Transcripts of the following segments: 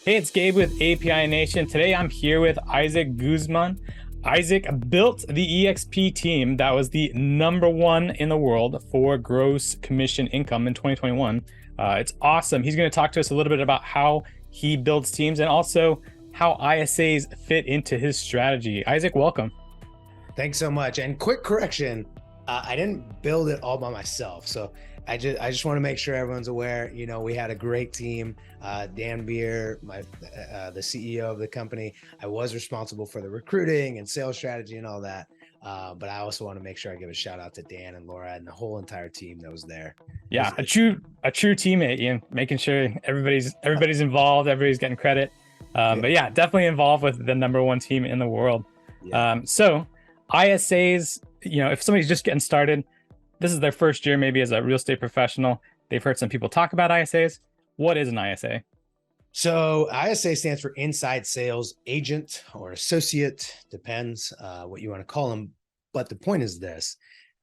Hey, it's Gabe with API Nation. Today I'm here with Isacc Guzman. Isaac built the EXP team that was the #1 in the world for gross commission income in 2021. It's awesome. He's going to talk to us a little bit about how he builds teams and also how ISAs fit into his strategy. Isaac, welcome. Thanks so much. And quick correction, I didn't build it all by myself. So I just want to make sure everyone's aware. You know, we had a great team. Dan Beer, the CEO of the company. I was responsible for the recruiting and sales strategy and all that. But I also want to make sure I give a shout out to Dan and Laura and the whole entire team that was there. Yeah, a true teammate, Ian, making sure everybody's involved, everybody's getting credit. But yeah, definitely involved with the #1 team in the world. Yeah. So ISAs, if somebody's just getting started, this is their first year maybe as a real estate professional. They've heard some people talk about ISAs. What is an ISA? So ISA stands for Inside Sales Agent or Associate, depends what you want to call them. But the point is this: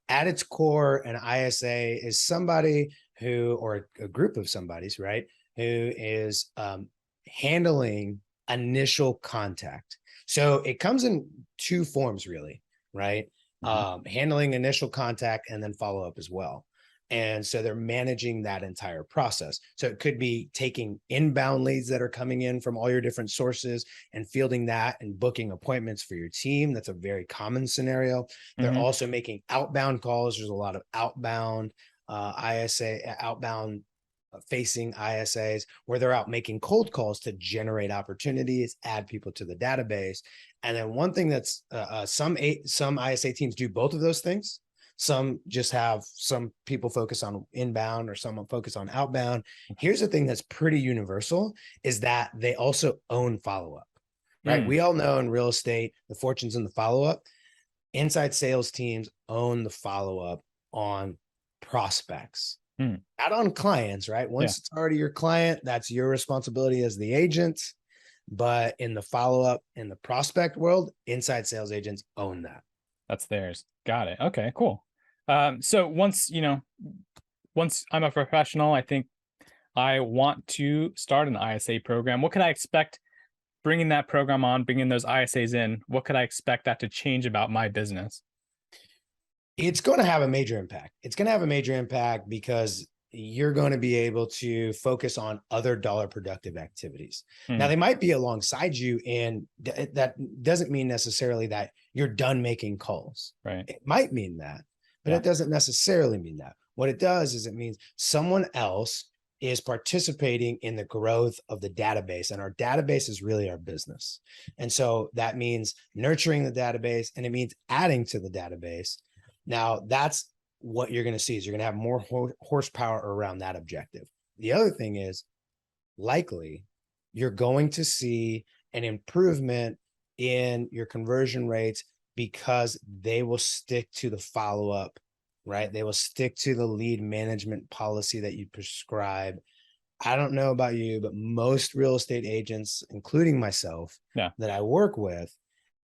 at its core, an ISA is somebody who, or a group of somebody's, right, who is handling initial contact. So it comes in two forms, really, right? Handling initial contact and then follow up as well. And so they're managing that entire process. So it could be taking inbound leads that are coming in from all your different sources and fielding that and booking appointments for your team. That's a very common scenario. They're also making outbound calls. There's a lot of outbound outbound facing ISAs where they're out making cold calls to generate opportunities, add people to the database. And then one thing that's some ISA teams do both of those things. Some just have some people focus on inbound or some focus on outbound. Here's the thing that's pretty universal is that they also own follow-up, right? We all know in real estate, the fortune's in the follow-up. Inside sales teams own the follow-up on prospects, not on clients, right? Once it's already your client, that's your responsibility as the agent. But in the follow-up, in the prospect world, inside sales agents own that. That's theirs. Got it. Okay, cool. So once I'm a professional, I think I want to start an ISA program. What could I expect bringing that program on, bringing those ISAs in? What could I expect that to change about my business? It's going to have a major impact. It's going to have a major impact because you're going to be able to focus on other dollar productive activities. Now, they might be alongside you, and that doesn't mean necessarily that you're done making calls. Right. It might mean that, but it doesn't necessarily mean that. What it does is it means someone else is participating in the growth of the database, and our database is really our business. And so that means nurturing the database, and it means adding to the database. Now, that's what you're going to see is you're going to have more horsepower around that objective. The other thing is likely you're going to see an improvement in your conversion rates because they will stick to the follow-up, right? They will stick to the lead management policy that you prescribe. I don't know about you, but most real estate agents, including myself, that I work with,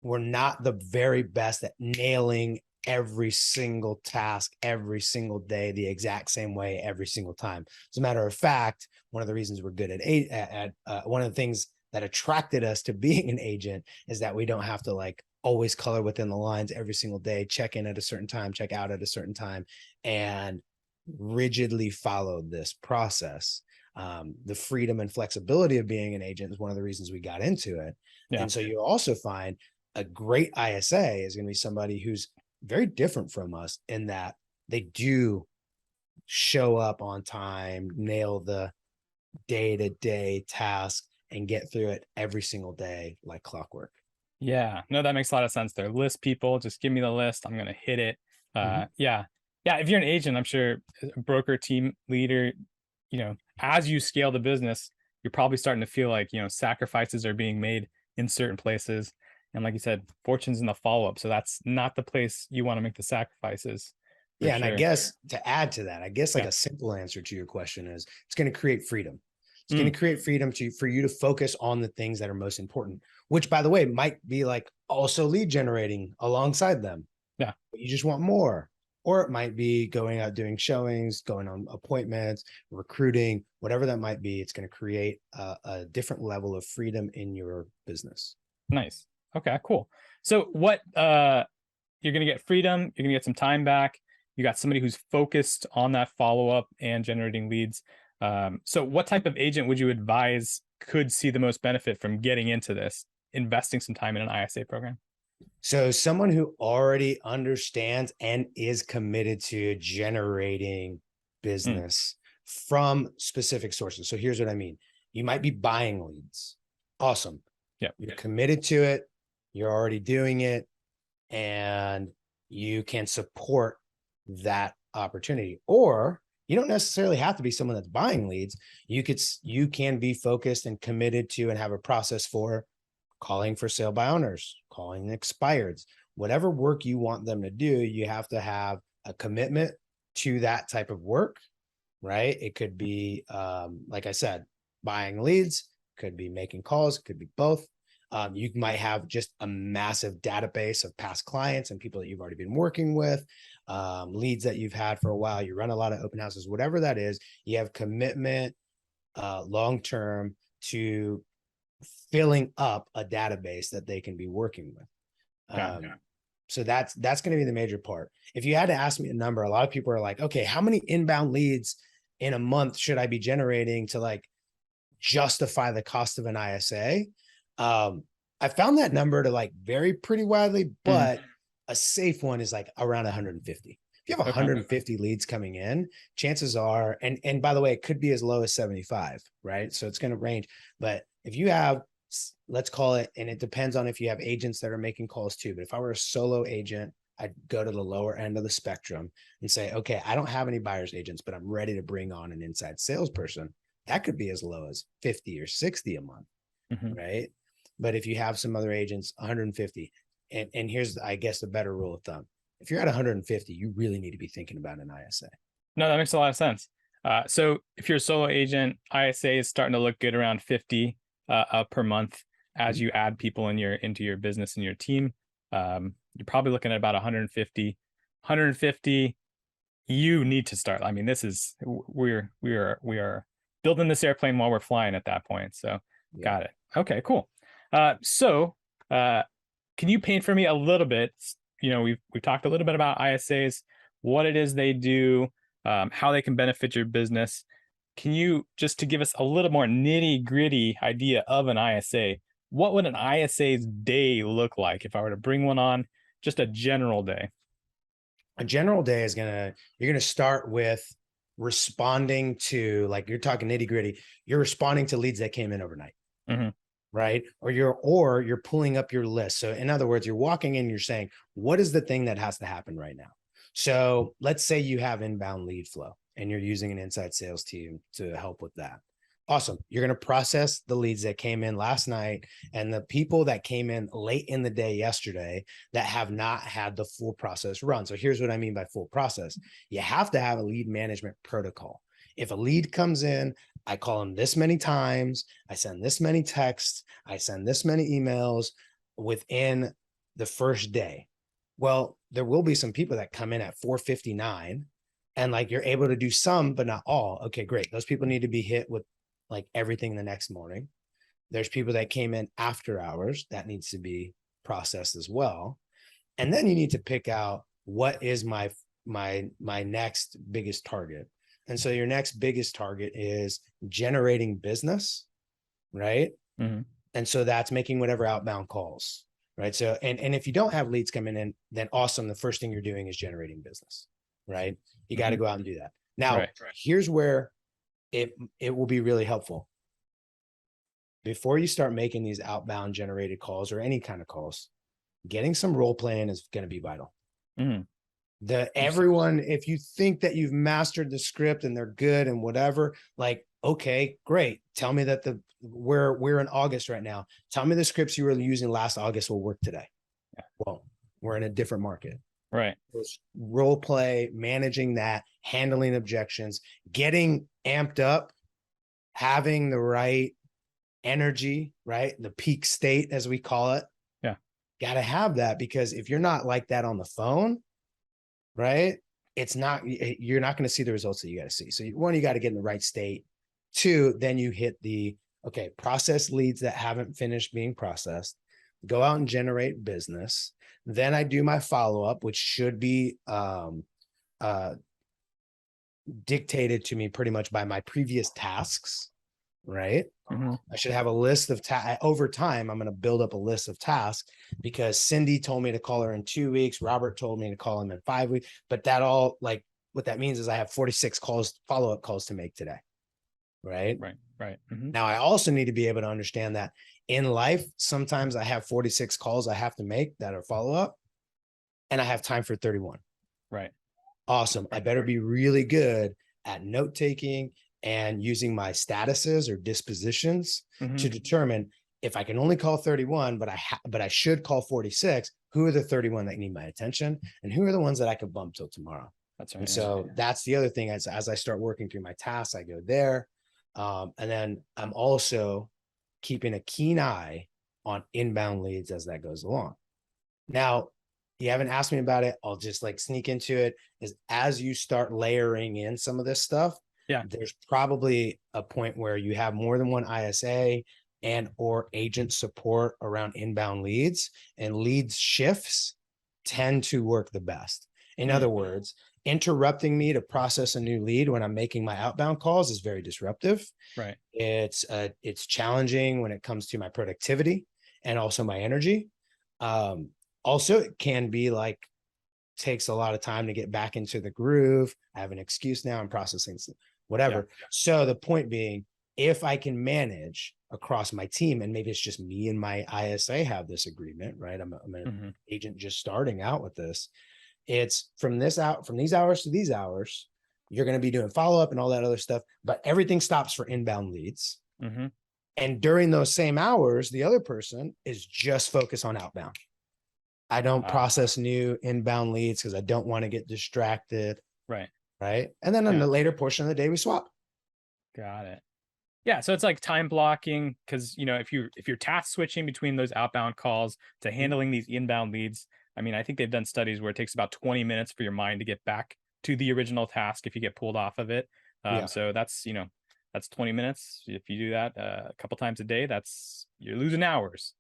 we're not the very best at nailing every single task every single day the exact same way every single time. As a matter of fact, one of the reasons we're good at one of the things that attracted us to being an agent is that we don't have to like always color within the lines every single day, check in at a certain time, check out at a certain time, and rigidly follow this process. The freedom and flexibility of being an agent is one of the reasons we got into it. And so you'll also find a great ISA is going to be somebody who's very different from us in that they do show up on time, nail the day-to-day task, and get through it every single day like clockwork. Yeah, no, that makes a lot of sense. They're list people. Just give me the list. I'm going to hit it. Yeah. If you're an agent, I'm sure a broker, team leader, as you scale the business, you're probably starting to feel like, sacrifices are being made in certain places. And like you said, fortune's in the follow-up. So that's not the place you want to make the sacrifices. Yeah. And I guess to add to that, like a simple answer to your question is it's going to create freedom. It's going to create freedom for you to focus on the things that are most important, which by the way, might be like also lead generating alongside them. Yeah. But you just want more. Or it might be going out doing showings, going on appointments, recruiting, whatever that might be. It's going to create a different level of freedom in your business. Nice. Okay, cool. So what you're going to get freedom, you're going to get some time back. You got somebody who's focused on that follow-up and generating leads. So what type of agent would you advise could see the most benefit from getting into this, investing some time in an ISA program? So someone who already understands and is committed to generating business from specific sources. So here's what I mean. You might be buying leads. Awesome. Yeah. You're committed to it. You're already doing it, and you can support that opportunity. Or you don't necessarily have to be someone that's buying leads. You can be focused and committed to and have a process for calling for sale by owners, calling expireds, whatever work you want them to do. You have to have a commitment to that type of work, right? It could be, like I said, buying leads, could be making calls, could be both. You might have just a massive database of past clients and people that you've already been working with, leads that you've had for a while. You run a lot of open houses, whatever that is. You have commitment long-term to filling up a database that they can be working with. So that's going to be the major part. If you had to ask me a number, a lot of people are like, okay, how many inbound leads in a month should I be generating to like justify the cost of an ISA? I found that number to like vary pretty widely, but a safe one is like around 150. If you have 150 leads coming in, chances are, and by the way, it could be as low as 75, right? So it's going to range. But if you have, let's call it, and it depends on if you have agents that are making calls too. But if I were a solo agent, I'd go to the lower end of the spectrum and say, okay, I don't have any buyer's agents, but I'm ready to bring on an inside salesperson. That could be as low as 50 or 60 a month, right? But if you have some other agents, 150, and here's, I guess, the better rule of thumb. If you're at 150, you really need to be thinking about an ISA. No, that makes a lot of sense. So if you're a solo agent, ISA is starting to look good around 50 per month as you add people into your business and your team. You're probably looking at about 150. You need to start. I mean, this is we are building this airplane while we're flying at that point. So got it. Okay, cool. So can you paint for me a little bit? You know, we've talked a little bit about ISAs, what it is they do, how they can benefit your business. Can you, just to give us a little more nitty gritty idea of an ISA, what would an ISA's day look like if I were to bring one on, just a general day? A general day is you're going to start with responding to, like, you're talking nitty gritty, you're responding to leads that came in overnight. Right? Or you're pulling up your list. So in other words, you're walking in, you're saying, what is the thing that has to happen right now? So let's say you have inbound lead flow and you're using an inside sales team to help with that. Awesome. You're going to process the leads that came in last night and the people that came in late in the day yesterday that have not had the full process run. So here's what I mean by full process. You have to have a lead management protocol. If a lead comes in, I call them this many times, I send this many texts, I send this many emails within the first day. Well, there will be some people that come in at 4:59 and like you're able to do some, but not all. Okay, great. Those people need to be hit with like everything the next morning. There's people that came in after hours that needs to be processed as well. And then you need to pick out what is my next biggest target. And so your next biggest target is generating business, right? And so that's making whatever outbound calls, right? So, and if you don't have leads coming in, then awesome. The first thing you're doing is generating business, right? You got to go out and do that. Now, here's where it will be really helpful. Before you start making these outbound generated calls or any kind of calls, getting some role playing is going to be vital. Everyone, if you think that you've mastered the script and they're good and whatever, like, okay, great. Tell me that we're in August right now. Tell me the scripts you were using last August will work today. Well, we're in a different market. Right. Role play, managing that, handling objections, getting amped up, having the right energy, right? The peak state, as we call it. Got to have that, because if you're not like that on the phone, right, you're not going to see the results that you got to see. So one, you got to get in the right state. Two, then you hit process leads that haven't finished being processed, go out and generate business. Then I do my follow-up, which should be dictated to me pretty much by my previous tasks, right? I should have a list of over time. I'm going to build up a list of tasks because Cindy told me to call her in 2 weeks. Robert told me to call him in 5 weeks, but what that means is I have 46 follow-up calls to make today. Right. Now I also need to be able to understand that in life, sometimes I have 46 calls I have to make that are follow-up and I have time for 31. Right. Awesome. I better be really good at note-taking and using my statuses or dispositions to determine if I can only call 31, but I should call 46. Who are the 31 that need my attention, and who are the ones that I could bump till tomorrow? That's right. And so that's the other thing. As I start working through my tasks, I go there, and then I'm also keeping a keen eye on inbound leads as that goes along. Now, you haven't asked me about it. I'll just sneak into it. Is as you start layering in some of this stuff, there's probably a point where you have more than one ISA and or agent support around inbound leads, and leads shifts tend to work the best. In other words, interrupting me to process a new lead when I'm making my outbound calls is very disruptive. Right. It's challenging when it comes to my productivity and also my energy. Also, it can be takes a lot of time to get back into the groove. I have an excuse now. I'm processing whatever. So the point being, if I can manage across my team, and maybe it's just me and my ISA have this agreement, right? I'm an agent just starting out with this. It's from these hours to these hours, you're going to be doing follow-up and all that other stuff, but everything stops for inbound leads. And during those same hours, the other person is just focused on outbound. I don't process new inbound leads because I don't want to get distracted. Right. And then on the later portion of the day, we swap. Got it. Yeah. So it's like time blocking, because, if you're task switching between those outbound calls to handling these inbound leads, I mean, I think they've done studies where it takes about 20 minutes for your mind to get back to the original task if you get pulled off of it. So that's 20 minutes. If you do that a couple times a day, you're losing hours.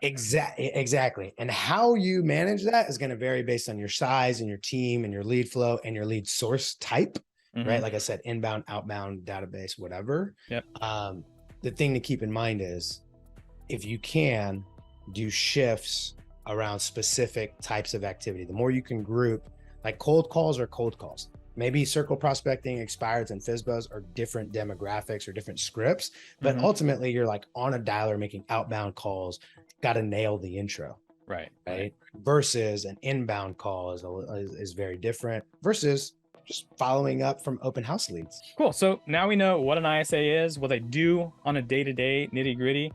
Exactly. And how you manage that is going to vary based on your size and your team and your lead flow and your lead source type, right? Like I said, inbound, outbound, database, whatever. The thing to keep in mind is if you can do shifts around specific types of activity, the more you can group, like cold calls are cold calls. Maybe circle prospecting, expireds, and FSBOs are different demographics or different scripts, but ultimately you're on a dialer making outbound calls, got to nail the intro. Right. Versus an inbound call is very different versus just following up from open house leads. Cool. So now we know what an ISA is, what they do on a day-to-day nitty gritty,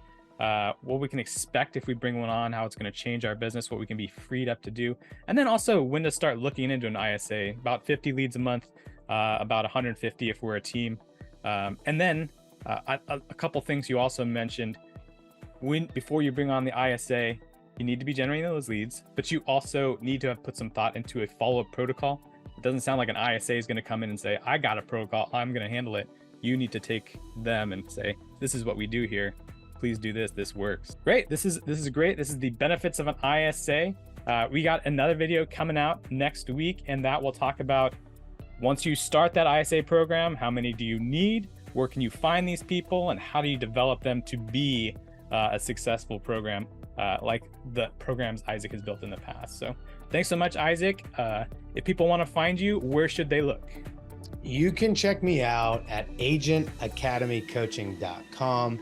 what we can expect if we bring one on, how it's going to change our business, what we can be freed up to do, and then also when to start looking into an ISA. About 50 leads a month, about 150 if we're a team. And then a couple things you also mentioned. Before you bring on the ISA, you need to be generating those leads, but you also need to have put some thought into a follow-up protocol. It doesn't sound like an ISA is going to come in and say, I got a protocol, I'm going to handle it. You need to take them and say, this is what we do here. Please do this. This works. Great. This is great. This is the benefits of an ISA. We got another video coming out next week, and that will talk about once you start that ISA program, how many do you need? Where can you find these people? And how do you develop them to be a successful program like the programs Isaac has built in the past? So thanks so much, Isaac. If people want to find you, where should they look? You can check me out at agentacademycoaching.com.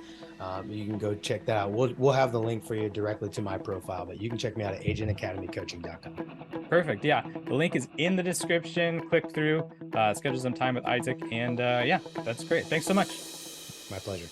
You can go check that out. We'll have the link for you directly to my profile, but you can check me out at agentacademycoaching.com. Perfect. Yeah. The link is in the description. Click through, schedule some time with Isaac. And yeah, that's great. Thanks so much. My pleasure.